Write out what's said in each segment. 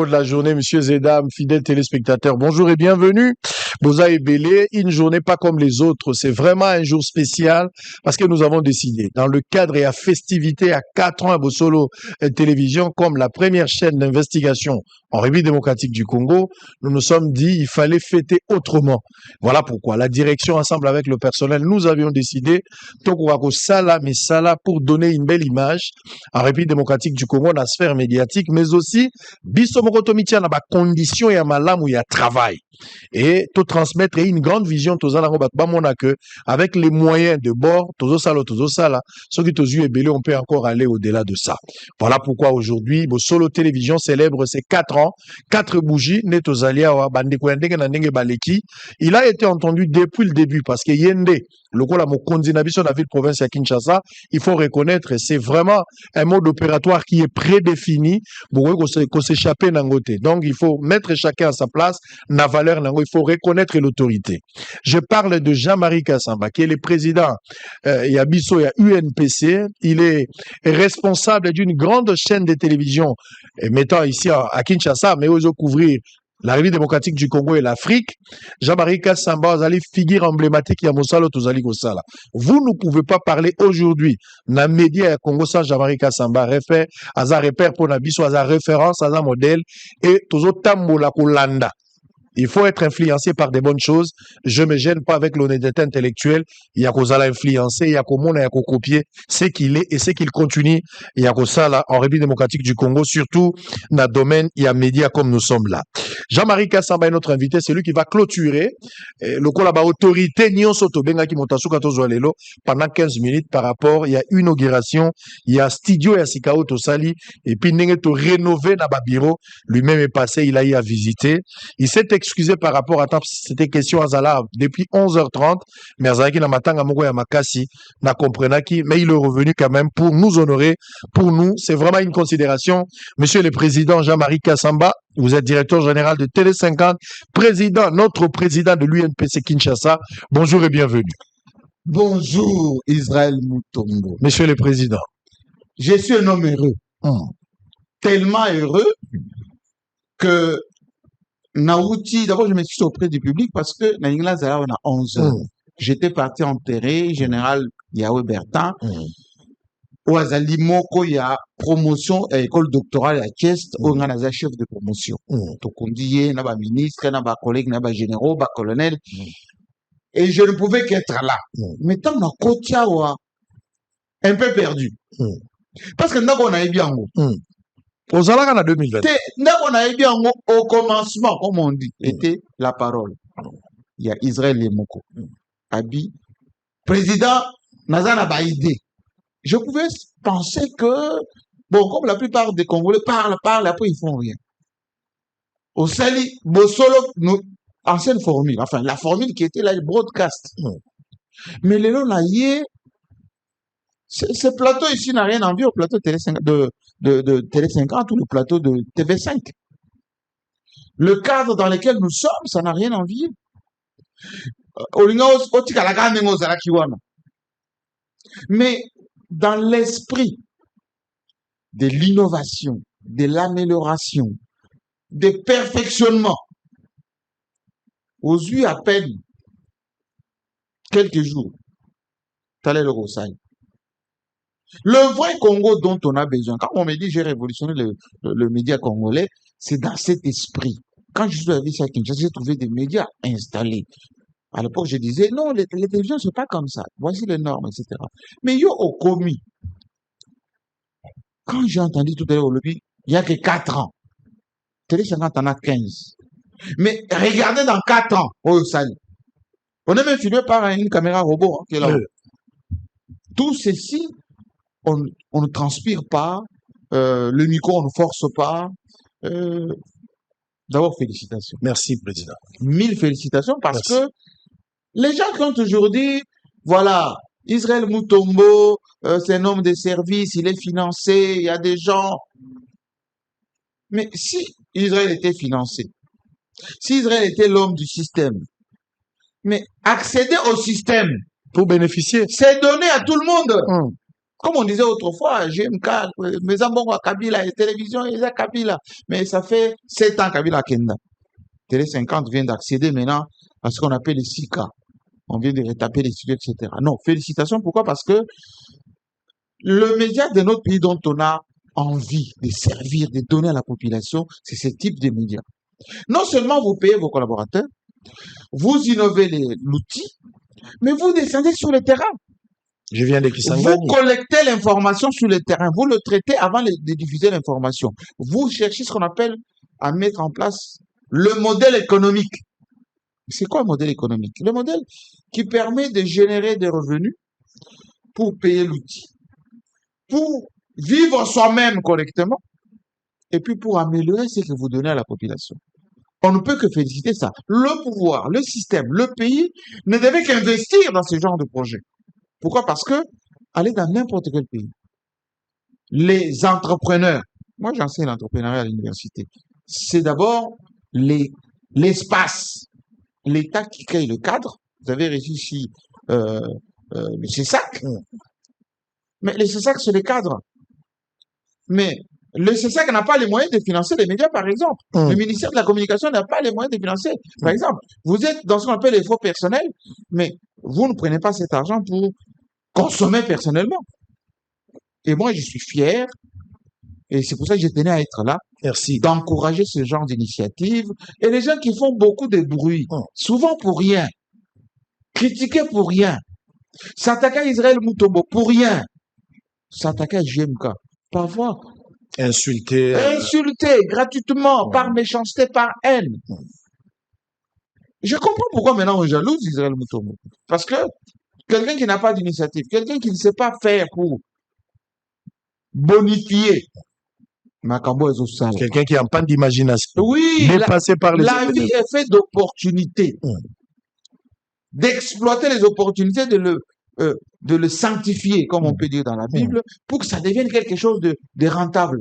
mot de la journée, messieurs et dames, fidèles téléspectateurs. Bonjour et bienvenue. Boza et Bélé, une journée pas comme les autres. C'est vraiment un jour spécial parce que nous avons décidé, dans le cadre et à festivité à 4 ans à Bossolo Télévision, comme la première chaîne d'investigation en République démocratique du Congo, nous nous sommes dit il fallait fêter autrement. Voilà pourquoi la direction, ensemble avec le personnel, nous avions décidé Tokurako Sala Mesala pour donner une belle image en République démocratique du Congo dans la sphère médiatique, mais aussi biso moko tomitia na ba condition ya malamu ya travail et tout transmettre une grande vision tozala ngo ba mona que avec les moyens de bord tozo sala ceux qui tozu ebele on peut encore aller au-delà de ça. Voilà pourquoi aujourd'hui Bossolo Télévision célèbre ses 4 ans, 4 bougies ne tozalia wa bandeko ya ndenge na ndenge baleki. Il a été entendu depuis le début parce que Yende lokola mokonzi na biso na ville province ya Kinshasa, il faut reconnaître c'est vraiment un mode opératoire qui est prédéfini pour qu'on s'échappe nangote. Donc il faut mettre chacun à sa place, na valeur nango, il faut reconnaître l'autorité. Je parle de Jean-Marie Kassamba qui est le président Yabiso ya UNPC, il est responsable d'une grande chaîne de télévision mettant ici à Kinshasa mais aussi couvrir la République démocratique du Congo et l'Afrique. Jean-Marie Kassamba, vous allez figure emblématique ya Mosalo Tozali Kosala. Vous ne pouvez pas parler aujourd'hui dans les médias Congo sans Jean-Marie Kassamba réfère à sa repère pour Nabiso, à sa référence, à sa modèle et Tozo Tambola Kolanda. Il faut être influencé par des bonnes choses. Je me gêne pas avec l'honnêteté intellectuelle. Il y a qu'aux ala influencer, il y a qu'au monde, il y a qu'au copier ce qu'il est et ce qu'il continue. Il y a qu'au ça là en République démocratique du Congo, surtout dans le domaine, il y a médias comme nous sommes là. Jean-Marie Kassamba est notre invité, c'est lui qui va clôturer le coup là-bas autorité Nyonso Tobenga qui monte à pendant 15 minutes par rapport, il y a une inauguration, il y a studio, il y a Sikao Tosali et puis Nenge to rénover dans bureau. Lui-même est passé, il a eu à visiter. Il s'est excusé par rapport à cette question à Zala depuis 11h30, mais Azaki na matanga moko ya makasi na comprenaki, mais il est revenu quand même pour nous honorer. Pour nous, c'est vraiment une considération. Monsieur le Président Jean-Marie Kassamba, vous êtes directeur général de Télé 50, président, notre président de l'UNPC Kinshasa. Bonjour et bienvenue. Bonjour Israël Moutombo. Monsieur le Président. Je suis un homme heureux. Tellement heureux que Naouti, d'abord je m'excuse auprès du public parce que Naïngla Zara on a 11 heures. J'étais parti enterrer Général Yahweh Bertin. Au Azali Moko, il y a promotion à l'école doctorale à Chest, où on a chef de promotion. Donc on dit, il y a un ministre, il y a un collègue, il y a un général, un colonel. Et je ne pouvais qu'être là. Mais tant que Kotia un peu perdu. Parce que nous on a bien. Aux Zalaka en 2020. On a bien au commencement, comme on dit, était la parole. Il y a Israël et Moko. Abi, président Nazana Baïdé. Je pouvais penser que, bon, comme la plupart des Congolais parlent, après ils font rien. Au Sali, Bossolo, ancienne formule, enfin, la formule qui était là, le broadcast. Mais les lots, là, ce plateau ici n'a rien envie au plateau de Télé 50 ou le plateau de TV5. Le cadre dans lequel nous sommes, ça n'a rien envie. Mais dans l'esprit de l'innovation, de l'amélioration, de perfectionnement, aux yeux à peine quelques jours, Talé le Rosal. Le vrai Congo dont on a besoin, quand on me dit j'ai révolutionné le média congolais, c'est dans cet esprit. Quand je suis arrivé à Kinshasa, j'ai trouvé des médias installés. À l'époque, je disais, non, les télévisions, c'est pas comme ça. Voici les normes, etc. Mais yo, au commis, quand j'ai entendu tout à l'heure au lobby, il n'y a que 4 ans. Télé 50 en a 15. Mais regardez dans 4 ans, oh, ça. On est même filmé par une caméra robot, qui est là. Tout ceci, on ne transpire pas, le micro, on ne force pas. D'abord, félicitations. Merci, Président. 1000 félicitations parce que les gens qui ont toujours dit, voilà, Israël Moutombo, c'est un homme de service, il est financé, il y a des gens. Mais si Israël était financé, si Israël était l'homme du système, mais accéder au système, pour bénéficier, c'est donné à tout le monde. Comme on disait autrefois, GMK, mes ambons Kabila et télévision, ils ont Kabila. Mais ça fait 7 ans Kabila Kenda. Télé 50 vient d'accéder maintenant à ce qu'on appelle les SICA. On vient de retaper les studios, etc. Non, félicitations. Pourquoi? Parce que le média de notre pays dont on a envie de servir, de donner à la population, c'est ce type de médias. Non seulement vous payez vos collaborateurs, vous innovez l'outil, mais vous descendez sur le terrain. Je viens de Vous Kisangani. collectez l'information sur le terrain, vous le traitez avant de diffuser l'information. Vous cherchez ce qu'on appelle à mettre en place le modèle économique. C'est quoi un modèle économique? Le modèle qui permet de générer des revenus pour payer l'outil, pour vivre soi-même correctement, et puis pour améliorer ce que vous donnez à la population. On ne peut que féliciter ça. Le pouvoir, le système, le pays ne devait qu'investir dans ce genre de projet. Pourquoi? Parce que, allez dans n'importe quel pays, les entrepreneurs, moi j'enseigne l'entrepreneuriat à l'université, c'est d'abord l'espace, l'État qui crée le cadre. Vous avez reçu ici le CESAC, mais le CESAC c'est le cadre. Mais le CESAC n'a pas les moyens de financer les médias, par exemple. Le ministère de la Communication n'a pas les moyens de financer. Par exemple, vous êtes dans ce qu'on appelle les fonds personnels, mais vous ne prenez pas cet argent pour consommer personnellement. Et moi, je suis fier, et c'est pour ça que je tenais à être là, Merci. d'encourager ce genre d'initiative. Et les gens qui font beaucoup de bruit, souvent pour rien, critiquer pour rien, s'attaquer à Israël Mutombo pour rien, s'attaquer à GMK, parfois Insulter. Insulter gratuitement, par méchanceté, par haine. Je comprends pourquoi maintenant on jalouse Israël Mutombo. Parce que quelqu'un qui n'a pas d'initiative, quelqu'un qui ne sait pas faire pour bonifier Makambo Ezosala. Quelqu'un qui n'a pas d'imagination. Oui, dépassé par les la vie est faite d'opportunités. D'exploiter les opportunités, de le sanctifier, comme on peut dire dans la Bible, pour que ça devienne quelque chose de rentable.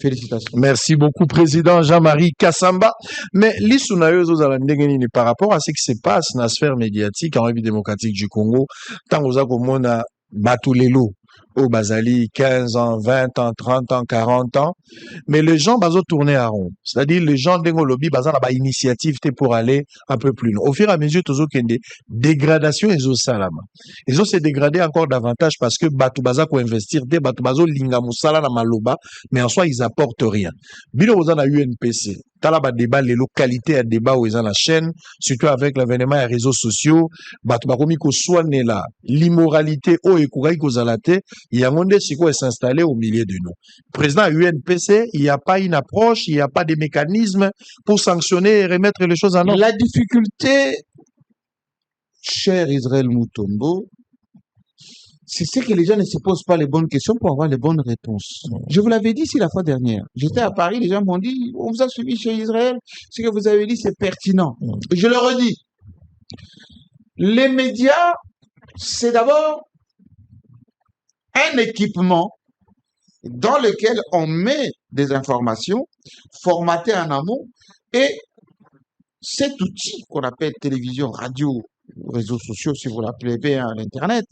Félicitations. Merci beaucoup, Président Jean-Marie Kassamba. Mais par rapport à ce qui se passe dans la sphère médiatique en République démocratique du Congo, tant que vous avez Batulelo, au Bazali, 15 ans, 20 ans, 30 ans, 40 ans, mais les gens bazo tourner à rond. C'est-à-dire les gens dengo lobby baza na ba initiative pour aller un peu plus loin. Au fur et à mesure tozo kende dégradation ezo salama. Ils ont se dégradé encore davantage parce que batu baza ko investir de batu bazo linga musala na maloba, mais en soi ils apportent rien. Bino baza na UNPC. Tala ba débat les localités à débat où ils ont la chaîne, surtout avec l'avènement des réseaux sociaux, batu bakomi ko soigner là, l'immoralité o ekurai ko zalate. Yangonde Siko est s'installer au milieu de nous. Président à UNPC, il n'y a pas une approche, il n'y a pas de mécanisme pour sanctionner et remettre les choses en ordre. La difficulté, cher Israël Mutombo, c'est ce que les gens ne se posent pas les bonnes questions pour avoir les bonnes réponses. Je vous l'avais dit ici la fois dernière. J'étais à Paris, les gens m'ont dit, on vous a suivi chez Israël, ce que vous avez dit, c'est pertinent. Je le redis. Les médias, c'est d'abord un équipement dans lequel on met des informations formatées en amont et cet outil qu'on appelle télévision, radio, réseaux sociaux, si vous l'appelez bien l'Internet,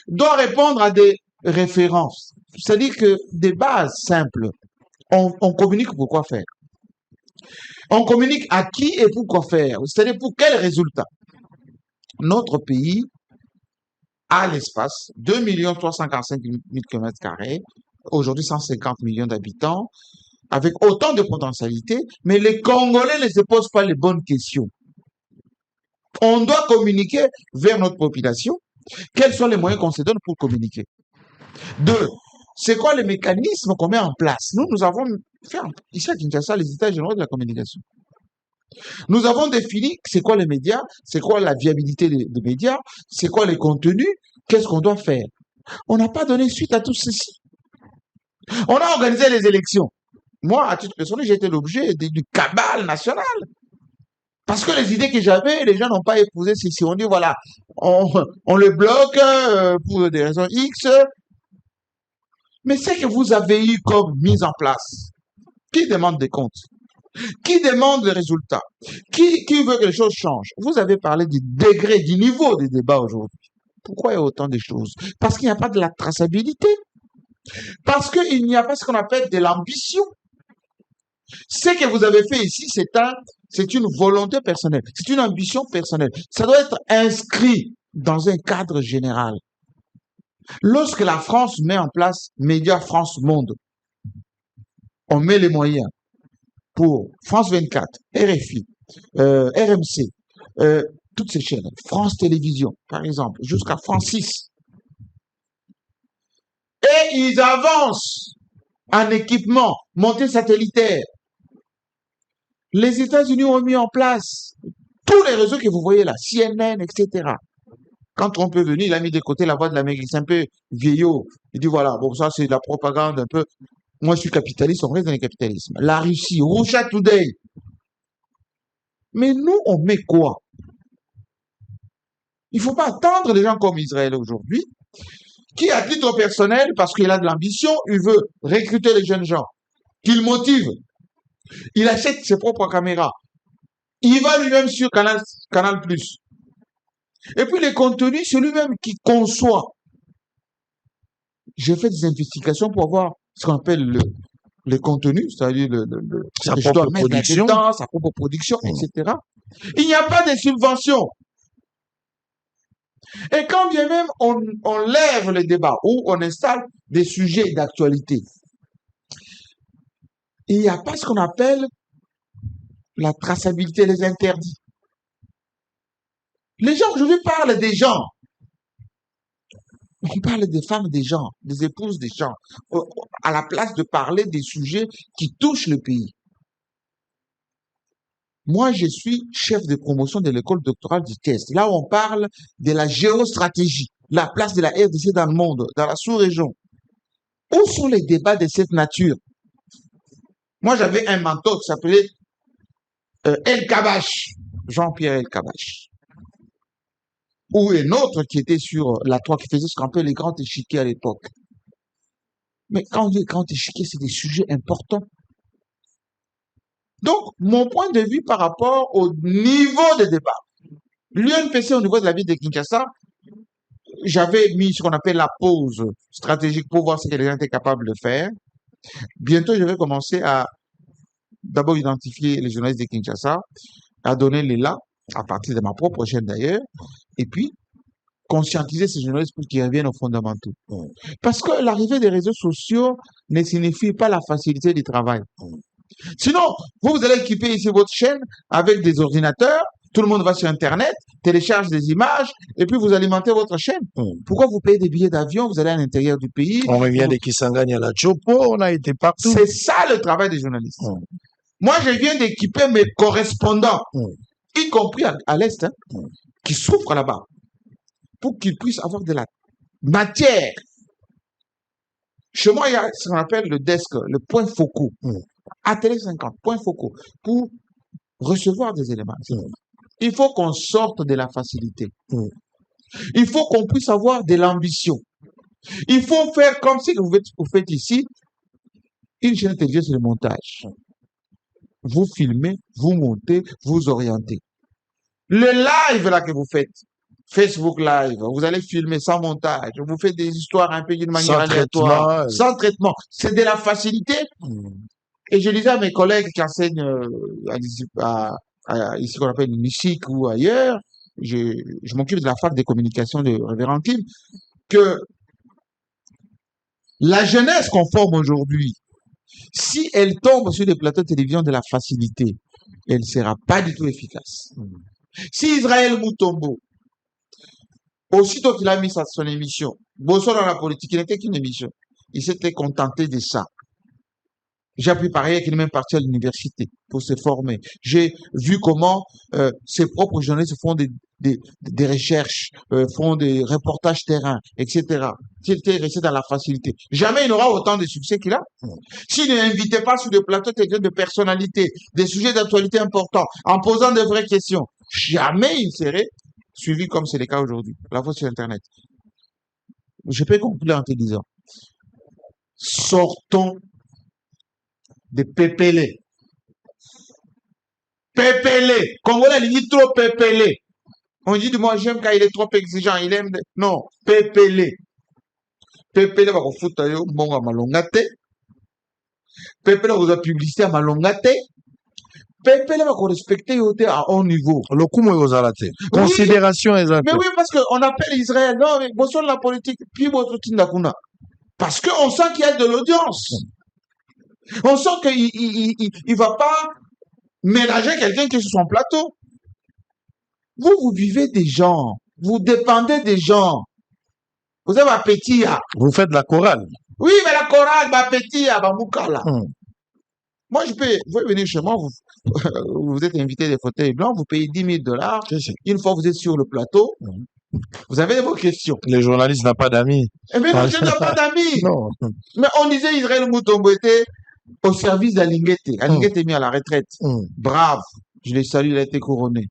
doit répondre à des références. C'est-à-dire que des bases simples. On communique pour quoi faire. On communique à qui et pour quoi faire. C'est-à-dire pour quel résultat. Notre pays à l'espace, 2 345 000 km², aujourd'hui 150 millions d'habitants, avec autant de potentialités, mais les Congolais ne se posent pas les bonnes questions. On doit communiquer vers notre population. Quels sont les moyens qu'on se donne pour communiquer? 2. C'est quoi le mécanisme qu'on met en place? Nous avons fait ici à Kinshasa les états généraux de la communication. Nous avons défini c'est quoi les médias, c'est quoi la viabilité des médias, c'est quoi les contenus, qu'est-ce qu'on doit faire. On n'a pas donné suite à tout ceci. On a organisé les élections. Moi, à titre personnel, j'ai été l'objet du cabale national. Parce que les idées que j'avais, les gens n'ont pas épousé ceci. On dit, voilà, on le bloque pour des raisons X. Mais c'est que vous avez eu comme mise en place. Qui demande des comptes? Qui demande des résultats? Qui veut que les choses changent? Vous avez parlé du degré, du niveau des débats aujourd'hui. Pourquoi il y a autant de choses? Parce qu'il n'y a pas de la traçabilité. Parce qu'il n'y a pas ce qu'on appelle de l'ambition. Ce que vous avez fait ici, c'est une volonté personnelle, c'est une ambition personnelle. Ça doit être inscrit dans un cadre général. Lorsque la France met en place Média France Monde, on met les moyens pour France 24, RFI, RMC, toutes ces chaînes, France Télévisions, par exemple, jusqu'à France 6. Et ils avancent en équipement, montée satellitaire. Les États-Unis ont mis en place tous les réseaux que vous voyez là, CNN, etc. Quand Trump est venu, il a mis de côté la voix de l'Amérique. C'est un peu vieillot. Il dit voilà, bon, ça c'est de la propagande un peu. Moi, je suis capitaliste, on reste dans le capitalisme. La Russie, Russia Today. Mais nous, on met quoi? Il ne faut pas attendre des gens comme Israël aujourd'hui, qui, à titre personnel, parce qu'il a de l'ambition, il veut recruter les jeunes gens, qu'il motive. Il achète ses propres caméras. Il va lui-même sur Canal+. Et puis les contenus, c'est lui-même qui conçoit. J'ai fait des investigations pour voir ce qu'on appelle les contenus, c'est-à-dire sa propre production, sa propre production, etc. Il n'y a pas de subventions. Et quand bien même on lève le débat ou on installe des sujets d'actualité, il n'y a pas ce qu'on appelle la traçabilité, les interdits. Les gens aujourd'hui parlent des gens. On parle des femmes des gens, des épouses des gens, à la place de parler des sujets qui touchent le pays. Moi, je suis chef de promotion de l'école doctorale du test. Là où on parle de la géostratégie, la place de la RDC dans le monde, dans la sous-région. Où sont les débats de cette nature? Moi, j'avais un mentor qui s'appelait El Kabash, Jean-Pierre El Kabash. Ou un autre qui était sur la 3, qui faisait ce qu'on appelle les grands échiquiers à l'époque. Mais quand on dit grands échiquiers, c'est des sujets importants. Donc, mon point de vue par rapport au niveau de débat, l'UNPC au niveau de la ville de Kinshasa, j'avais mis ce qu'on appelle la pause stratégique pour voir ce que les gens étaient capables de faire. Bientôt, je vais commencer à d'abord identifier les journalistes de Kinshasa, à donner les là, à partir de ma propre chaîne d'ailleurs, et puis conscientiser ces journalistes pour qu'ils reviennent aux fondamentaux. Parce que l'arrivée des réseaux sociaux ne signifie pas la facilité du travail. Sinon, vous allez équiper ici votre chaîne avec des ordinateurs, tout le monde va sur Internet, télécharge des images, et puis vous alimentez votre chaîne. Pourquoi vous payez des billets d'avion, vous allez à l'intérieur du pays? On revient de Kisangani à la Chopo, on a été partout. C'est ça le travail des journalistes. Moi, je viens d'équiper mes correspondants, y compris à l'Est, qui souffrent là-bas, pour qu'ils puissent avoir de la matière. Chez moi, il y a ce qu'on appelle le desk, le point focaux. À Télé 50, point focaux, pour recevoir des éléments. Il faut qu'on sorte de la facilité. Il faut qu'on puisse avoir de l'ambition. Il faut faire comme si vous faites ici, une chaîne de télévision, c'est le montage. Vous filmez, vous montez, vous orientez. Le live là que vous faites, Facebook Live, vous allez filmer sans montage, vous faites des histoires un peu d'une manière aléatoire, sans traitement. C'est de la facilité. Et je disais à mes collègues qui enseignent ici qu'on appelle musique ou ailleurs, je m'occupe de la fac des communications de Révérend Kim, que la jeunesse qu'on forme aujourd'hui, si elle tombe sur des plateaux de télévision de la facilité, elle ne sera pas du tout efficace. Si Israël Mutombo, aussitôt qu'il a mis son émission, Bosso dans la politique, il n'était qu'une émission. Il s'était contenté de ça. J'ai appris pareil qu'il est même parti à l'université pour se former. J'ai vu comment ses propres journalistes font des recherches, font des reportages terrain, etc. S'il était resté dans la facilité, jamais il n'aura autant de succès qu'il a. S'il n'invitait pas sur des plateaux de personnalité, des sujets d'actualité importants, en posant de vraies questions, jamais il serait suivi comme c'est le cas aujourd'hui. La fois sur Internet. Je peux conclure en te disant, sortons de pépélé. Congolais, il dit trop pépélé. On dit, moi, j'aime quand il est trop exigeant, il aime... Non, pépélé. Pépélé va foutre à malongate. Pépélé va publicité à malongate. Pépélé va respecter à haut niveau. Le coup, moi, Oui, considération exacte. mais oui, parce qu'on appelle Israël. Non, mais bon, sur la politique, puis bon, parce qu'on sent qu'il y a de l'audience. On sent qu'il va pas mélanger quelqu'un qui est sur son plateau. Vous vivez des gens. Vous dépendez des gens. Vous avez appétit. Vous faites la chorale. Oui, mais la chorale, appétit à Bamboukala. Moi, vous pouvez venir chez moi, vous êtes invité des fauteuils blancs, vous payez $10,000. Une fois que vous êtes sur le plateau, vous avez vos questions. Les journalistes n'ont pas d'amis. Mais non, je n'ai pas d'amis. Non. Mais on disait Israël Moutombo était au service d'Alinguete. Alinguete est mis à la retraite. Brave. Je l'ai salué, il a été couronné.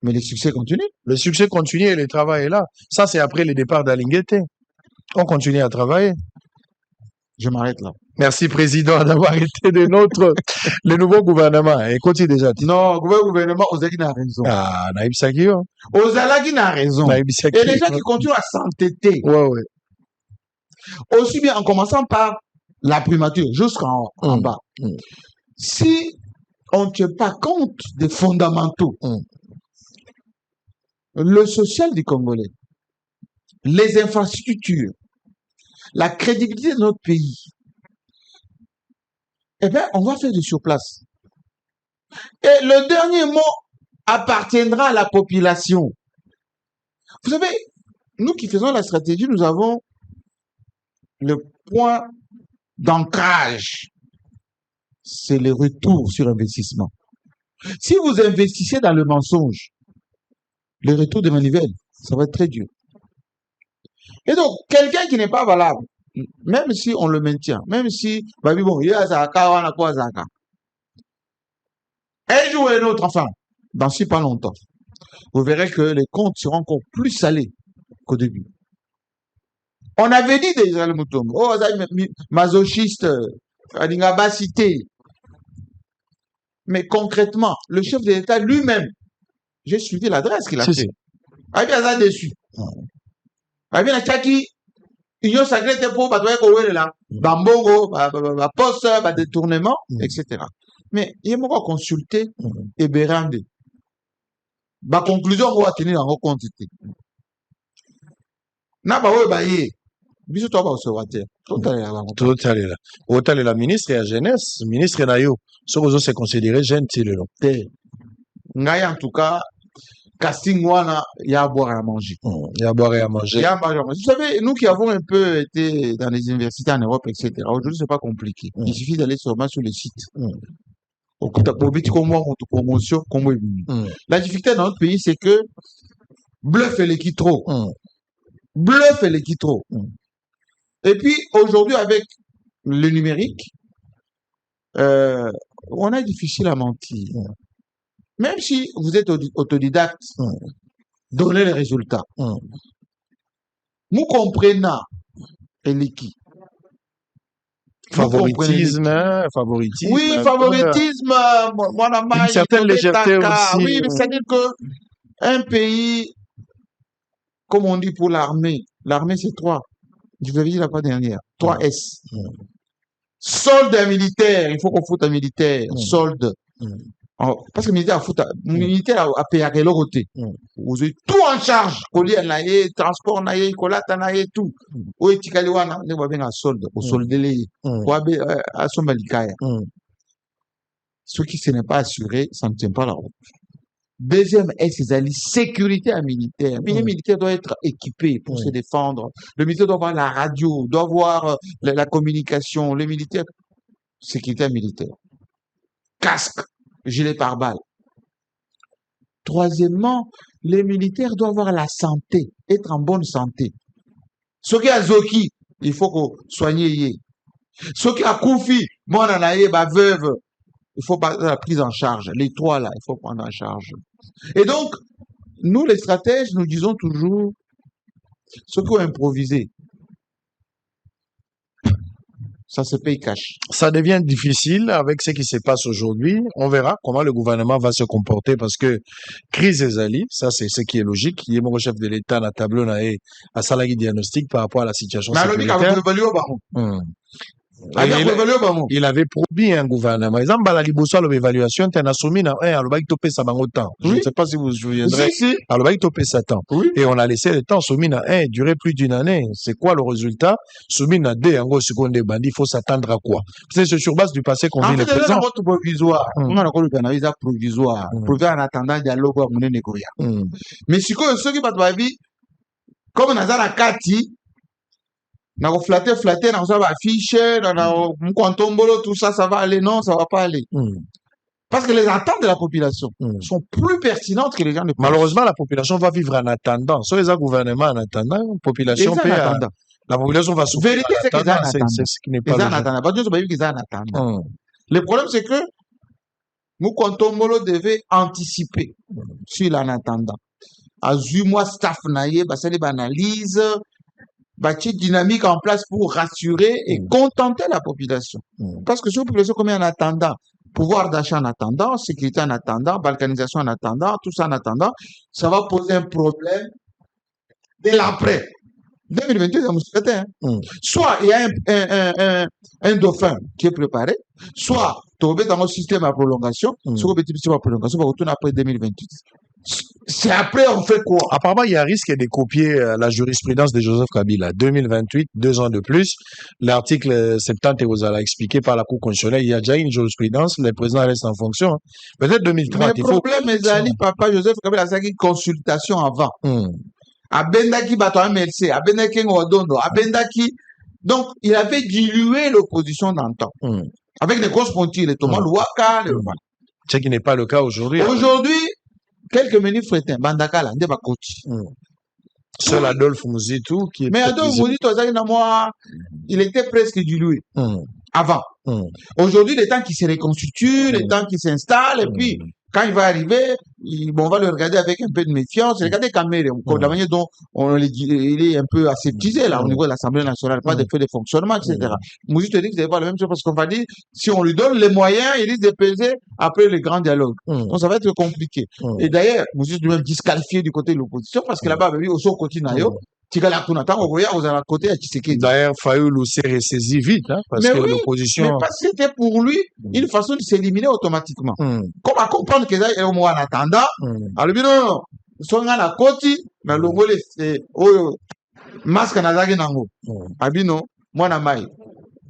Mais le succès continue. Le succès continue et le travail est là. Ça, c'est après le départ d'Alinguete. On continue à travailler. Je m'arrête là. Merci, Président, d'avoir été le nouveau gouvernement. Et continue déjà. Non, le gouvernement, Ozalaki n'a raison. Ah, Naïb Sakio. Ozalaki n'a raison. Et les gens qui continuent à s'entêter. Ouais. Aussi bien en commençant par la primature jusqu'en bas. Si on ne tient pas compte des fondamentaux, le social du Congolais, les infrastructures, la crédibilité de notre pays, eh bien, on va faire du surplace. Et le dernier mot appartiendra à la population. Vous savez, nous qui faisons la stratégie, nous avons le point d'ancrage. C'est le retour sur investissement. Si vous investissez dans le mensonge, le retour de manivelle, ça va être très dur. Et donc, quelqu'un qui n'est pas valable, même si on le maintient, même si, bon, il y a Zaka, on a quoi Zaka. Un jour et un autre, enfin, dans si pas longtemps, vous verrez que les comptes seront encore plus salés qu'au début. On avait dit déjà le mouton, oh, masochiste, cité. Mais concrètement, le chef de l'État lui-même, j'ai suivi l'adresse qu'il a fait. Il y a déçu. Il y a Tchaki, Union sacrée pour Bambongo, poste, détournement, etc. Mais il y a encore consulter et Bérande. La conclusion, on va tenir en compte. N'a pas oublié. Biso to ba observateur. Total là. Autant la ministre et la jeunesse, ministre Nayo, ce que se considérer jeune c'est le long. Ngai en tout cas, casting wana, il y a à boire et à manger. Il y a à boire et à manger. Il y a à manger. Vous savez, nous qui avons un peu été dans les universités en Europe, etc., aujourd'hui, c'est pas compliqué. Il suffit d'aller seulement sur les sites. La difficulté dans notre pays, c'est que bluff et l'équitro. Bluff et l'équitro. Et puis, aujourd'hui, avec le numérique, on a difficile à mentir. Même si vous êtes autodidacte, donnez les résultats. Nous comprenons l'équipe. Favoritisme. Oui, favoritisme. Une certaine légèreté aussi. Oui, c'est-à-dire qu'un pays, comme on dit pour l'armée, l'armée c'est 3. Je vous avais dit la fois dernière. 3S. Solde et militaire. Il faut qu'on foute un militaire. Solde. Parce que militaire a payé à quel côté. Vous avez tout en charge. Collier, transport, colata, tout. Ou etikaliwana, ne va bien à solde. Au solde, à son balikaya. Ce qui ne n'est pas assuré, ça ne tient pas la route. Deuxième S, c'est la sécurité militaire. Mais le militaire doit être équipé pour se défendre. Le militaire doit avoir la radio, doit avoir la communication. Le militaire, sécurité militaire. Casque, gilet pare-balles. Troisièmement, les militaires doivent avoir la santé, être en bonne santé. Ce qui a Zoki, il faut qu'on soigne. Ce qui a Koufi, moi, on a veuve, il faut pas la prise en charge. Les trois, là, il faut prendre en charge. Et donc, nous, les stratèges, nous disons toujours, ceux qui ont improvisé, ça se paye cash. Ça devient difficile avec ce qui se passe aujourd'hui. On verra comment le gouvernement va se comporter parce que crise ezali, ça c'est ce qui est logique. Il est mon chef de l'État na tableau na e à salagi diagnostic par rapport à la situation sécuritaire. Il avait promis un gouvernement. Exemple, la liboso à l'évaluation, tu as soumis à l'obéi topé ça bango temps. Je ne sais pas si vous vous souviendrez. À l'obéi topé ça temps. Et on a laissé le temps soumis à durer plus d'une année. C'est quoi le résultat? Soumis à deux, en gros, seconde des bandits, il faut s'attendre à quoi? C'est sur base du passé qu'on vit le présent. C'est provisoire. On a encore le visa provisoire. Provisoire en attendant le dialogue à mon négocier. Mais si ceux qui battent ma vie, comme on a la Kati, na flatter, na ça va afficher, na mkontombolo, tout ça, ça va aller. Non, ça va pas aller. Parce que les attentes de la population sont plus pertinentes que les gens de Malheureusement, la population va vivre en attendant. Soit les gouvernements en attendant, la population peut la population va souffrir. Vérité, c'est qu'ils en attendent. C'est ce qui n'est pas le Le problème, c'est que Mkontombolo devait anticiper sur l'en attendant. À 8 mois, staff naïe, bah, c'est des analyses, bâtir dynamique en place pour rassurer et contenter la population. Parce que si la population comme en attendant, pouvoir d'achat en attendant, sécurité en attendant, balkanisation en attendant, tout ça en attendant, ça va poser un problème dès l'après. 2022, soit il y a un dauphin qui est préparé, soit tu vas dans un système à prolongation, soit tu vas prolongation, va retourner après 2028. C'est après, on fait quoi? Apparemment, il y a un risque de copier la jurisprudence de Joseph Kabila. 2028, 2 ans de plus. L'article 70 vous a expliqué par la Cour constitutionnelle. Il y a déjà une jurisprudence. Le président reste en fonction. Peut-être 2030. Mais le problème, est papa Joseph Kabila, c'est une consultation avant. Abendaki Bato MLC, Abendaki Ngodondo, Abendaki. Donc, il avait dilué l'opposition dans le temps. Avec les grosses pontilles, les Thomas Louaka, Ce qui n'est pas le cas aujourd'hui. Aujourd'hui, quelques ministres frétins, Bandakala, Ndeba Koti. Seul Adolphe Mouzitou qui est. Mais Adolphe Mouzitou, il était presque dilué. Avant. Aujourd'hui, les temps qui se reconstituent, les temps qui s'installent, et puis, quand il va arriver, on va le regarder avec un peu de méfiance. Regardez Cameroun, la manière dont il est un peu aseptisé, là, au niveau de l'Assemblée nationale, pas de fait de fonctionnement, etc. Mouzitou dit que c'est pas la même chose parce qu'on va dire, si on lui donne les moyens, il risque de peser après le grand dialogue. Donc, ça va être compliqué. Et d'ailleurs, Mouzitou lui-même disqualifié du côté de l'opposition parce que là-bas, au son côté Nayo, d'ailleurs, Fayoulou s'est ressaisi vite, hein, parce que l'opposition. Mais parce que c'était pour lui une façon de s'éliminer automatiquement. Comme à comprendre que ça est au moins en attendant. Alors, non, ils sont à la côte, mais le rôle est masque à Nazaki Nango. Abino, moi, Namai,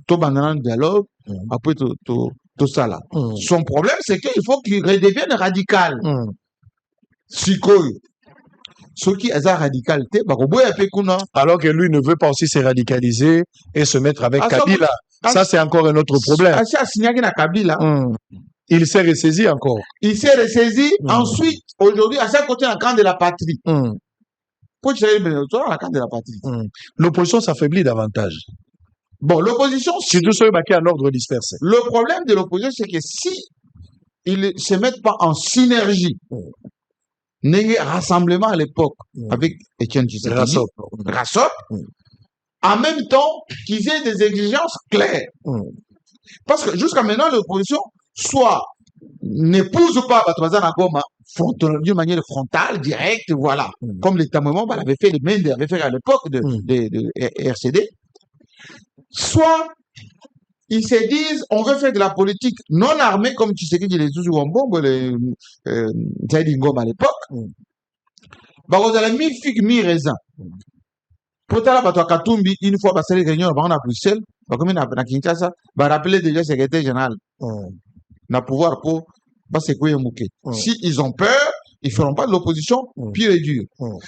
tout bandana le dialogue, après tout ça là. Son problème, c'est qu'il faut qu'il redevienne radical. Sikoy. Ceux qui ont radicalité, alors que lui ne veut pas aussi se radicaliser et se mettre avec Kabila. Ça, c'est encore un autre problème. Il s'est ressaisi encore. Il s'est ressaisi. Ensuite, aujourd'hui, à chaque côté, un camp de la patrie. L'opposition s'affaiblit davantage. Bon, l'opposition. Surtout ceux qui en ordre dispersé. Le problème de l'opposition, c'est que si ils ne se mettent pas en synergie, rassemblement à l'époque avec Etienne Tshisekedi, Rassop, en même temps qu'ils aient des exigences claires. Parce que jusqu'à maintenant, l'opposition soit n'épouse pas Batouazana Goma d'une manière frontale, directe, voilà. Comme l'État-moment l'avait fait, le Mende avait fait à l'époque de RCD. Soit ils se disent, on veut faire de la politique non armée, comme Tshisekedi, les Zouzouambombo, les Zaidi Ngom à l'époque. Bah, vous avez mis figue, mi raisin. Pourtant, là, bah, Katumbi, une fois passé les réunions, à Bruxelles, bah, comme à Kinshasa, bah, rappeler déjà secrétaire général. N'a pouvoir pour, bah, c'est quoi, Mouké. Si ils ont peur, ils feront pas de l'opposition pure et dure.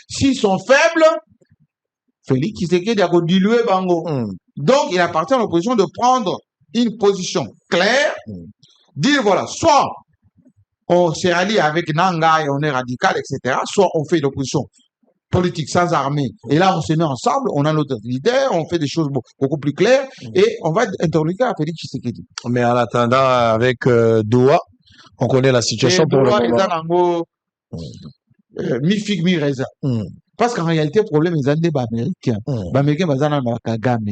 S'ils sont faibles, Félix Tshisekedi a dilué Bango. Donc, il appartient à l'opposition de prendre une position claire, dire voilà, soit on se rallie avec Nanga et on est radical, etc., soit on fait une opposition politique sans armée, et là on se met ensemble, on a notre leader, on fait des choses beaucoup plus claires, et on va interloquer à Félix Tshisekedi. Mais en attendant, avec Doha, on connaît la situation pour le moment. Mi figue, mi raisin. Parce qu'en réalité, le problème, c'est des Américains. Les Américains, ils ont Kagame.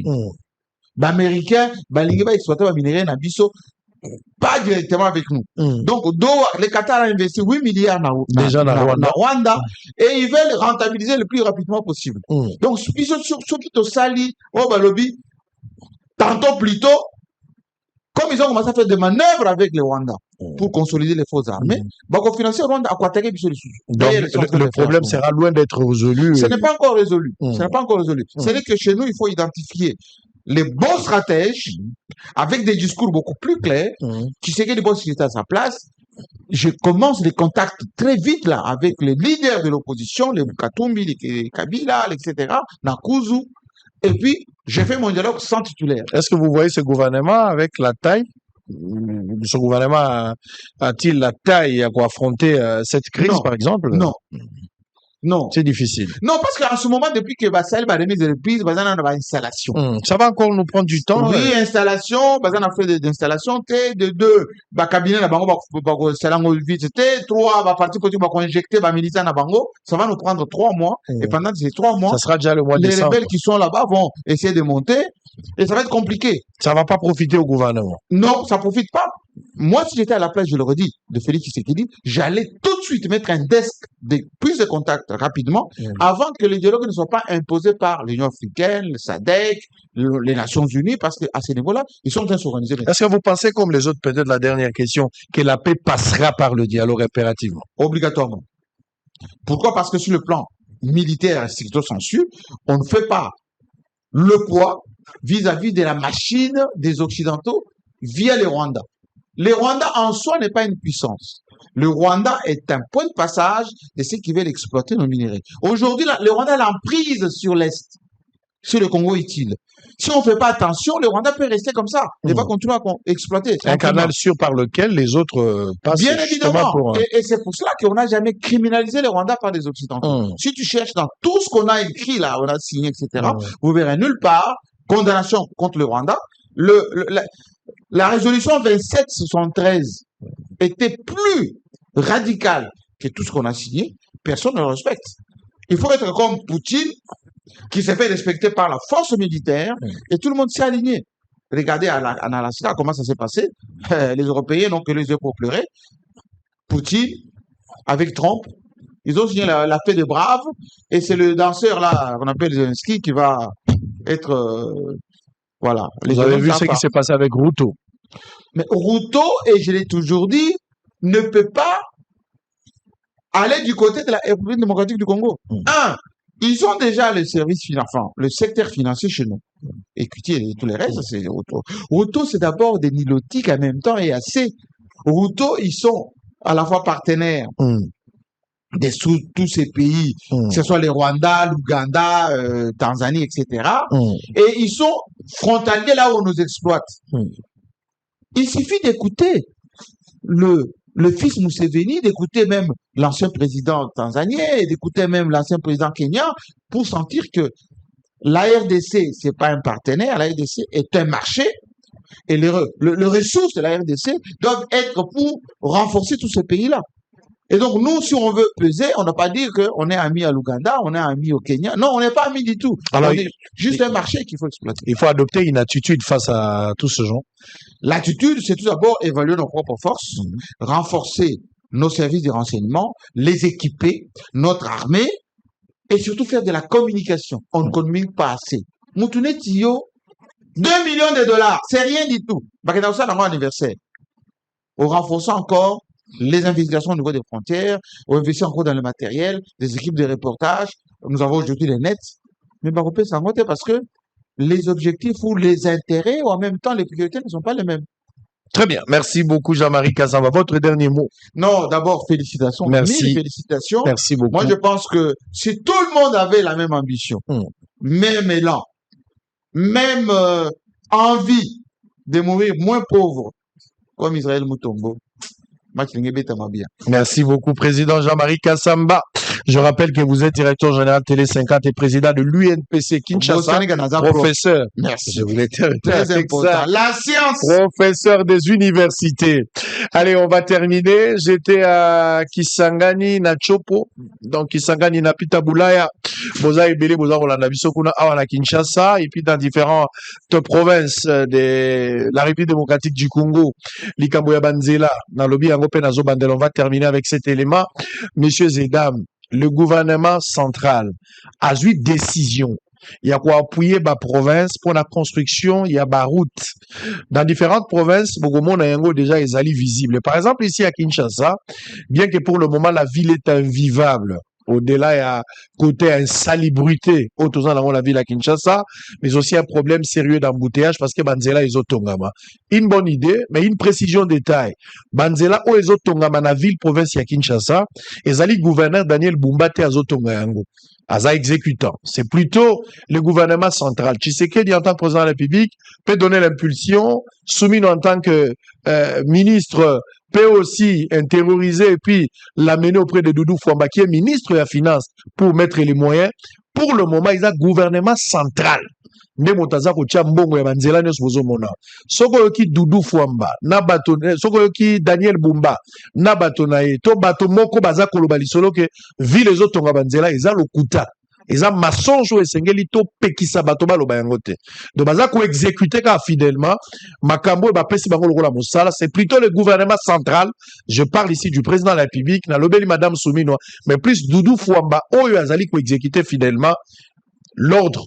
Américains, balingi ba exploiter ba minerai na biso pas directement avec nous. Donc, le Qatar a investi 8 milliards déjà dans Rwanda et ils veulent rentabiliser le plus rapidement possible. Donc, ceux qui te salient au Balobi, tantôt plus tôt, comme ils ont commencé à faire des manœuvres avec le Rwanda pour consolider les forces armées, donc financer Rwanda à Quatere. Donc, le problème sera loin d'être résolu. Ce n'est pas encore résolu. Ce n'est pas encore résolu. C'est que chez nous, il faut identifier les bons stratèges avec des discours beaucoup plus clairs. Qui sait que les bons étaient à sa place. Je commence les contacts très vite là avec les leaders de l'opposition, les Katumbi, les Kabila, etc., Nakuzu. Et puis, j'ai fait mon dialogue sans titulaire. Est-ce que vous voyez ce gouvernement avec la taille? Ce gouvernement a-t-il la taille pour affronter cette crise, par exemple? Non. Non. C'est difficile. Non, parce qu'en ce moment, depuis que Bassel a remis des reprises, Bazan a une installation. Ça va encore nous prendre du temps. Oui, installation, Bazan a fait des installations, de deux, cabinet na bango, salango vite, 3, parti politique, injecter, militaire na bango, ça va nous prendre 3 mois. Et pendant ces 3 mois, ça sera déjà le mois de décembre. Les rebelles qui sont là-bas vont essayer de monter, et ça va être compliqué. Ça va pas profiter au gouvernement. Non, ça profite pas. Moi, si j'étais à la place, je l'aurais dit, de Félix Tshisekedi, j'allais tout de suite mettre un desk de prise de contact rapidement, avant que les dialogues ne soient pas imposés par l'Union africaine, le SADC, les Nations Unies, parce qu'à ce niveau-là, ils sont en train de s'organiser. Est-ce que vous pensez, comme les autres, peut-être la dernière question, que la paix passera par le dialogue impérativement? Obligatoirement. Pourquoi? Parce que sur le plan militaire et stricto sensu, on ne fait pas le poids vis-à-vis de la machine des Occidentaux via les Rwandais. Le Rwanda en soi n'est pas une puissance. Le Rwanda est un point de passage de ceux qui veulent exploiter nos minéraux. Aujourd'hui, le Rwanda a l'emprise sur l'Est, sur le Congo utile. Si on ne fait pas attention, le Rwanda peut rester comme ça. Il va continuer à exploiter. Un canal sûr par lequel les autres passent. Bien évidemment. Et c'est pour cela qu'on n'a jamais criminalisé le Rwanda par les Occidentaux. Si tu cherches dans tout ce qu'on a écrit là, on a signé, etc., vous verrez nulle part condamnation contre le Rwanda. La résolution 2773 était plus radicale que tout ce qu'on a signé. Personne ne le respecte. Il faut être comme Poutine, qui s'est fait respecter par la force militaire, et tout le monde s'est aligné. Regardez en Alaska comment ça s'est passé. Les Européens n'ont que les yeux pour pleurer. Poutine, avec Trump, ils ont signé la paix des braves, et c'est le danseur là, qu'on appelle Zelensky, qui va être... voilà. Vous avez vu ce qui s'est passé avec Ruto. Mais Ruto, et je l'ai toujours dit, ne peut pas aller du côté de la République démocratique du Congo. Ils ont déjà le service financier, le secteur financier chez nous. Equity et tous les restes, c'est Ruto. Ruto, c'est d'abord des nilotiques en même temps et assez. Ruto, ils sont à la fois partenaires de tous ces pays, que ce soit les Rwanda, l'Ouganda, Tanzanie, etc. Et ils sont frontaliers là où on nous exploite. Il suffit d'écouter le fils Museveni, d'écouter même l'ancien président tanzanien, et d'écouter même l'ancien président kenyan, pour sentir que la RDC, c'est pas un partenaire, la RDC est un marché, et les ressources de la RDC doivent être pour renforcer tous ces pays-là. Et donc, nous, si on veut peser, on n'a pas dit qu'on est amis à l'Ouganda, on est amis au Kenya. Non, on n'est pas amis du tout. Alors, on est juste un marché qu'il faut exploiter. Il faut adopter une attitude face à tout ce genre. L'attitude, c'est tout d'abord évaluer nos propres forces, renforcer nos services de renseignement, les équiper, notre armée, et surtout faire de la communication. On ne communique pas assez. Moutoune Tiyo, 2 millions de dollars, c'est rien du tout. Bakena ça dans mon anniversaire. On renforce encore les investigations au niveau des frontières, on investit encore dans le matériel, des équipes de reportage. Nous avons aujourd'hui les nets. Mais Baropé, c'est en parce que les objectifs ou les intérêts, ou en même temps, les priorités ne sont pas les mêmes. Très bien. Merci beaucoup, Jean-Marie Kasamba. Votre dernier mot. Non, d'abord, félicitations. Merci. 1000 félicitations. Merci beaucoup. Moi, je pense que si tout le monde avait la même ambition, même élan, même envie de mourir moins pauvre, comme Israël Mutombo, merci beaucoup, Président Jean-Marie Kasamba. Je rappelle que vous êtes directeur général Télé 50 et président de l'UNPC Kinshasa. Professeur. Merci. Je voulais terminer Très avec important. ça. La science. Professeur des universités. Allez, on va terminer. J'étais à Kisangani na Chopo. Donc Kisangani na Pitabulaya. Boza Ebele, Boza Rolanda Bisokuna, Awana Kinshasa. Et puis dans différentes provinces de la République démocratique du Congo. Likamboya Banzela. Dans le Biango Penazo Bandel. On va terminer avec cet élément. Messieurs et dames, le gouvernement central a eu décision. Il y a quoi appuyer la province pour la construction, il y a des routes. Dans différentes provinces, beaucoup de gens déjà les alliés visibles. Par exemple, ici à Kinshasa, bien que pour le moment la ville est invivable, au-delà, il y a côté insalubrité, autour de la ville à Kinshasa, mais aussi un problème sérieux d'embouteillage parce que Banzela est Tongama. Une bonne idée, mais une précision détail. Banzela ou est Tongama na ville province à Kinshasa, et Zali gouverneur Daniel Bumbate à Zotongango. Aza exécutant. C'est plutôt le gouvernement central. Tshisekedi en tant que président de la République peut donner l'impulsion, Soumino en tant que ministre peut aussi intérioriser et puis l'amener auprès de Doudou Fouamba qui est ministre de la Finance pour mettre les moyens. Pour le moment, il y a un gouvernement central. Nde motaza ko tia mbongo ya banzela nyonso bozomona soko yoki Doudou Fouamba na bato soko yoki Daniel Bumba na bato na ye to bato moko baza koloba lisolo ke ville ezotonga banzela eza lokuta eza masonjo esengeli to pekisa bato baloba yango te donc baza ko exécuter ka fidèlement makambo ba pesi bango lokola mosala. C'est plutôt le gouvernement central. Je parle ici du président de la République na lobeli madame Soumino, mais plus Doudou Fouamba oyo azali ko exécuter fidèlement l'ordre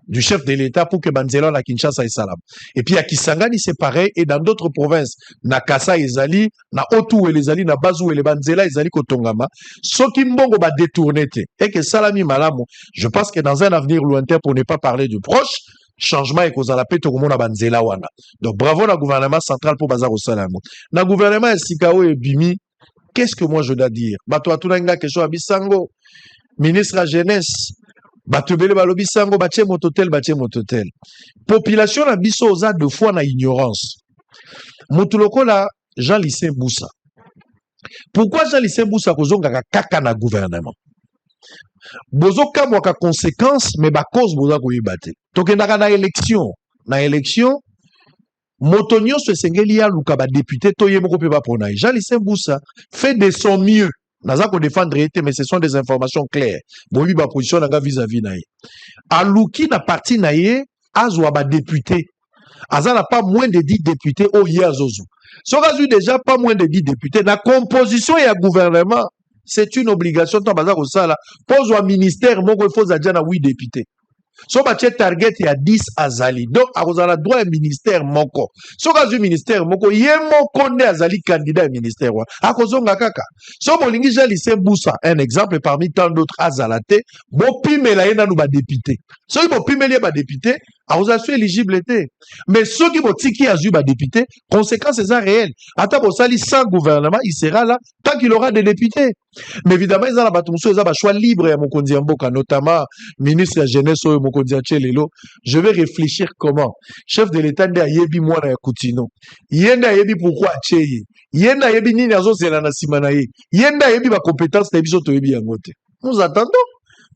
du chef de l'État pour que Banzela la Kinshasa et Salam. Et puis à Kisangani c'est pareil et dans d'autres provinces na Kassa ezali na Otu et les ali na Bazou et les Banzela ezali kotongama soki mbongo ba détourné te et que Salami malamu. Je pense que dans un avenir lointain, pour ne pas parler du proche, changement et cause à la paix tout le monde a Banzela wana. Donc bravo na gouvernement central pour bazar au Salamu. Na gouvernement Sikao et Bimi, qu'est-ce que moi je dois dire? Bato atunanga question abisango ministre à jeunesse batubele balobi sango batie mototel. Population na biso oza deux fois na ignorance. Mutuloko la Jean-Lycée Boussa. Pourquoi Jean-Lycée Boussa kozonga kaka na gouvernement? Bozo kamwa ka conséquence mais ba cause boza ko yibate. Tokendaka na élection. Na élection motonyo se sengeli ya luka ba député toye moko pe ba pona. Jean-Lycée Boussa fait de son mieux. Naza ko défendre été, mais ce sont des informations claires. Bon, lui, ba position nanga vis-à-vis naïe. Alouki na parti naïe, azwa ba député. Aza n'a pas moins de 10 députés au Yazozu. So kazu déjà pas moins de 10 députés. La composition et le gouvernement, c'est une obligation. Tant baza ko sala, pose au ministère, moko faut zadja na 8 députés. So bache target ya 10 azali. Donc, a droit un ministère moko. So kazu ministère moko, ye moko ne azali candidat au ministère. Akozonga kaka. So molingi Jean-Lycée Boussa, un exemple parmi tant d'autres azalate, bo pimela ye nanu ba député. So bo pimeli ba député, akozasu éligible été. Mais ceux qui vont tiki azu ba député, conséquence c'est ça réel. Ata bo sali sans gouvernement, il sera là tant qu'il aura des députés. Mais évidemment, ils ont la choix libre à Mokondi Mboka, notamment ministre de la jeunesse ou Mokondi Chelelo. Je vais réfléchir comment. Chef de l'État de Ayebi Mwana Yakutino. Yenda Ayebi pourquoi Cheye. Yenda Ayebi Nini Azo Selana Simanaye. Yenda Ayebi ma compétence Tabiso Toyebi Yangote. Nous attendons.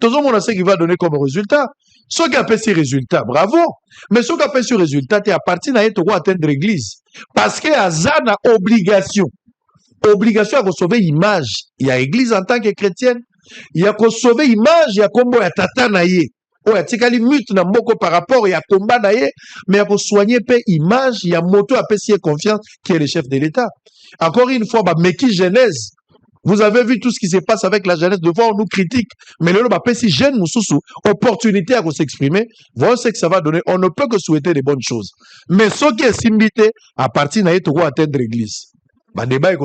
Tout le monde sait qu'il va donner comme résultat. Ceux qui a fait ces résultats, bravo. Mais ceux qui a fait ces résultats, tu es à partir de atteindre l'église. Parce que Azana obligation à sauver l'image. Il y a l'église en tant que chrétienne. Il y a qu'on sauver l'image, il y a combo ya tata na ye. Oh, ya tikali mute na mboko par rapport, il y a combat na ye. Mais il y a qu'on soigner pe image, il y a moto à payer confiance qui est le chef de l'État. Encore une fois, bah, mais qui genèse? Vous avez vu tout ce qui se passe avec la jeunesse. De fois, on nous critique. Mais le bah, si jeune Moussoussou, opportunité à s'exprimer, voilà ce que ça va donner. On ne peut que souhaiter des bonnes choses. Mais ce qui est simbité, à partir de là, atteindre l'église. Bah, débat est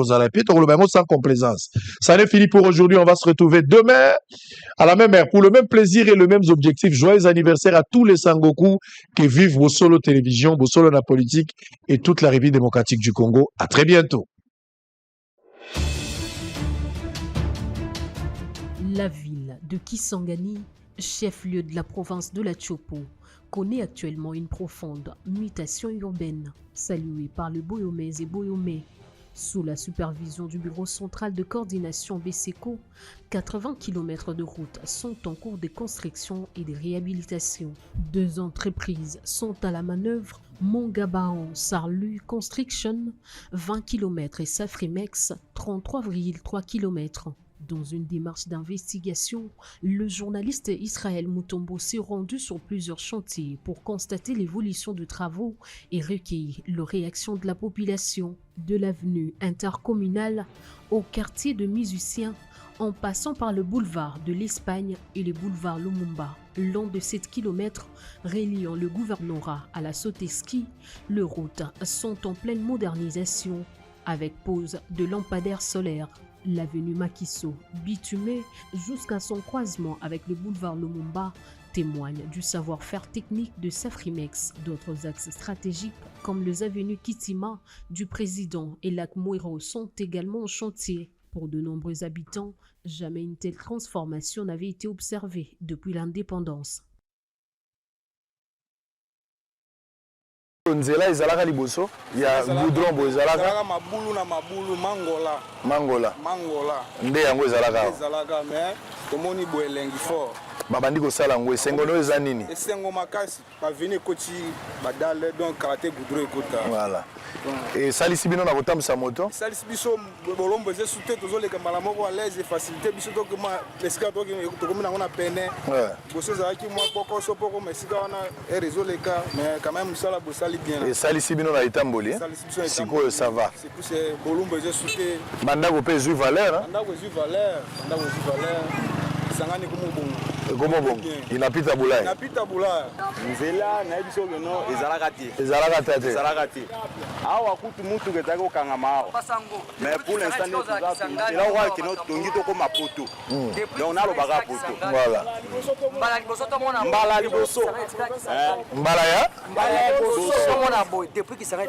sans complaisance. Ça n'est fini pour aujourd'hui. On va se retrouver demain à la même heure pour le même plaisir et le même objectif. Joyeux anniversaire à tous les Sangoku qui vivent au solo télévision, au solo la politique et toute la République démocratique du Congo. À très bientôt. La ville de Kisangani, chef-lieu de la province de la Chopo, connaît actuellement une profonde mutation urbaine, saluée par le Boyomais et Boyomais. Sous la supervision du Bureau central de coordination BCECO, 80 km de routes sont en cours de construction et de réhabilitation. 2 entreprises sont à la manœuvre, Mongabaon Sarlu Construction, 20 km et Safrimex, 33,3 km. Dans une démarche d'investigation, le journaliste Israël Mutombo s'est rendu sur plusieurs chantiers pour constater l'évolution de travaux et recueillir les réactions de la population. De l'avenue intercommunale au quartier de musiciens, en passant par le boulevard de l'Espagne et le boulevard Lumumba. Long de 7 km reliant le gouvernorat à la Soteski, les routes sont en pleine modernisation avec pose de lampadaires solaires. L'avenue Makiso, bitumée jusqu'à son croisement avec le boulevard Lumumba, témoigne du savoir-faire technique de Safrimex. D'autres axes stratégiques, comme les avenues Kitima du président et Lac Mouiro, sont également en chantier. Pour de nombreux habitants, jamais une telle transformation n'avait été observée depuis l'indépendance. Nzela ezalaka liboso ya goudron bo ezalaka mabulu na mabulu mangola nde yango ezalaka mais tomoni bo elengi fort babandi kosala yango esengo no eza nini esengo makasi baveni ekoti badale donc karaté goudron ekota voilà esalisi bino na kotambwisa moto esalisi biso bolombo eze sute tozoleka mbala moko à l'aise efacilité biso tokoma esika tokomi nango na pene boso ezalaki mwa pokoso poko ma esika wana ere ezoleka mais quand même mosala bosali bien esalisi bino na etamboli sikoyo ça va bolombo eze sute bandako mpe ezwi valeur bandako ezwi valeur esangani komobongo komobongo inapita bulaya nzela nayebi soki no ezalaka te awa kutu mutu ezalaki kokangama awa mais pour l'instant nzela okoka kino tongi tokoma poto donc nalobaka poto voilà mbala liboso mbala ya somona boy depuis kisanga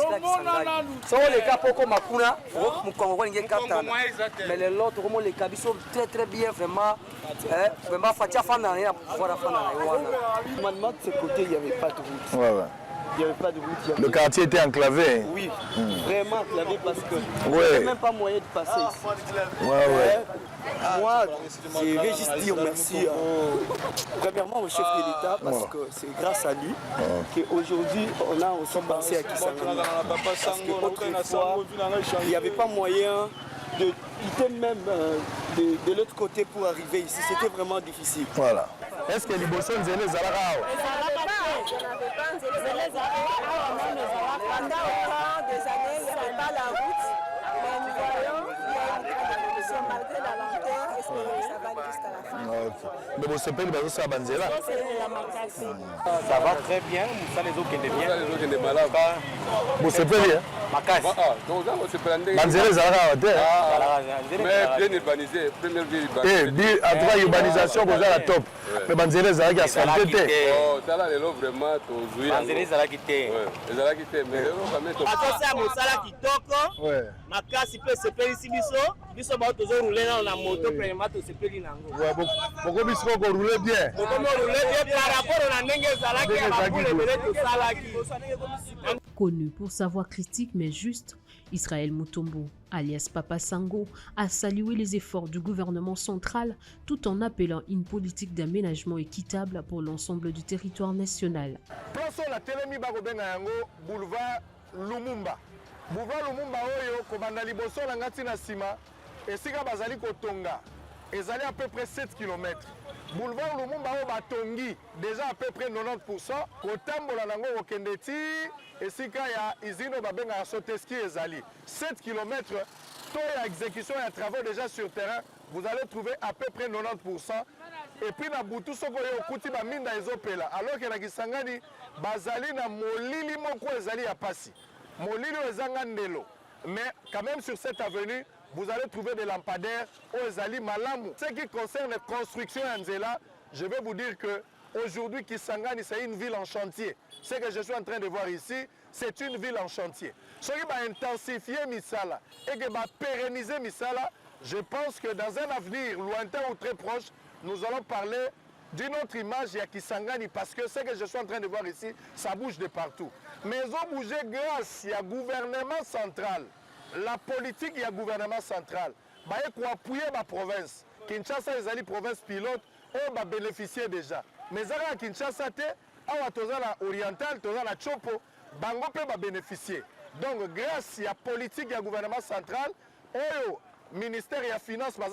so le capo comme kuna mukongo kwa ngeka tana mais le lot comme le kabiso très bien vraiment fatia fana ya pouvoir fana wana maintenant de ce côté il y avait pas de route il n'y avait pas de route. Le quartier était enclavé. Oui, vraiment enclavé parce que il n'y avait même pas moyen de passer ici. Moi, je vais juste dire merci premièrement au chef de l'État parce que c'est grâce à lui qu'aujourd'hui on a aussi pensé à Kisangani. Parce qu'autrefois, il n'y avait pas moyen de quitter même de l'autre côté pour arriver ici. C'était vraiment difficile. Voilà. Est-ce que les bossons Nzela ezalaka awa? Pendant autant des années, il n'y avait pas la route, mais nous voyons, il y a une évolution malgré la lenteur et ça va jusqu'à la fin. Mais vous savez que ça va Nzela? Ça va très bien, ça les autres qui bien. Les autres qui malades. Vous savez bien? Nzela ezalaka awa te? Mais bien urbanisé, première ville urbanisée. En tout cas, urbanisation c'est la top. Mais Nzela ezalaki asphalté te? Oh, ça là, vraiment, Nzela ezalaki te. ezalaki te, mais quand même akosa mosala kitoko makasi mpe esepelisi biso bao tozoroule nano na moto premièrement tosepeli nango bokomi siko korule bien bokomi orule bien par rapport na ndenge ezalaki ya babule ebele tosalaki. Connu pour sa voix critique mais juste, Israël Mutombo, alias Papa Sango, a salué les efforts du gouvernement central tout en appelant une politique d'aménagement équitable pour l'ensemble du territoire national. Place la telemi bakobenga yango boulevard Lumumba. Boulevard Lumumba oyo kobanda liboso na ngati na sima esika bazali kotonga ezali à peu près 7 km. Boulevard Lumumba oyo batongi déjà à peu près 90%. Kotambola nango kokende ti esika ya izino babenga Soteski ezali 7 km. Taux ya exécution et travaux déjà sur terrain, vous allez trouver à peu près 90%. Et puis na butu soko yo kuti ba minda ezopela alors que na Kisangani bazali na molili moko ezali ya pasi. Molili ezanga ndelo. Mais quand même sur cette avenue, vous allez trouver des lampadaires au ezali malamu. Ce qui concerne la construction à Nzela, je vais vous dire que aujourd'hui Kisangani c'est une ville en chantier. Ce que je suis en train de voir ici, c'est une ville en chantier. Ce qui va intensifier Misala et qui va pérenniser Misala, je pense que dans un avenir lointain ou très proche, nous allons parler d'une autre image à Kisangani parce que ce que je suis en train de voir ici, ça bouge de partout. Mais ils ont bougé grâce au gouvernement central. la politique du gouvernement central va appuyer ma province. Kinshasa est une province pilote, on va bénéficier déjà. Mais à Kinshasa, à la orientale, à la Chopo, Bango va bénéficier. Donc, grâce à la politique du gouvernement central, le ministère des Finances va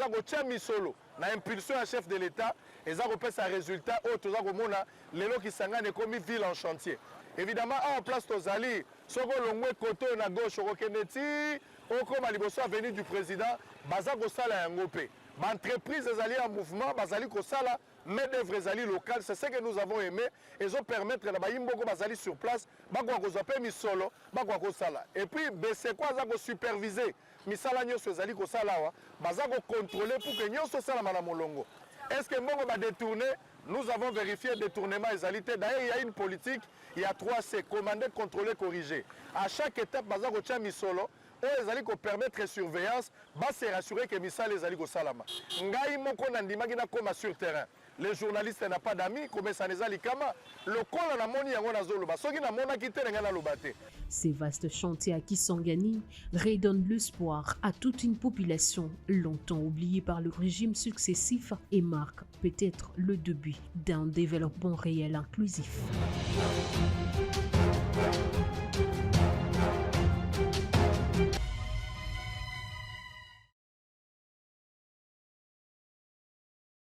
solo na impulsion à chef de l'État et ça repère sa résultat au tout ça comme les lots qui s'engagent comme ville en chantier. Évidemment, en place tozali, soko longwe côté na gauche au Keneti, au comme à liboso avenue du président, baza ko sala yango pe. Ba entreprise ezali en mouvement, bazali ko sala main d'œuvre ezali locale, c'est ce que nous avons aimé et ça permettre na ba yimboko bazali sur place, ba ko zope misolo, ba ko sala. Et puis c'est quoi ça ko superviser misala nyonso ezali ko sala wa, baza ko contrôler pour que nyonso sala na molongo. Est-ce que mbongo va détourner? Nous avons vérifié le détournement et égalité. D'ailleurs, il y a une politique, il y a 3C, commander, contrôler, corriger. À chaque étape, il y a misolo, les allez permettre la surveillance, se rassurer que misal les allez salama. Ngai moko nandimaki na koma sur terrain. Les journalistes n'ont pas d'amis, comme ça les alikama. Le col na moni yango na zolo ba. Soki na mona kite nga na lobate. Ces vastes chantiers à Kisangani redonnent l'espoir à toute une population longtemps oubliée par le régime successif et marquent peut-être le début d'un développement réel inclusif.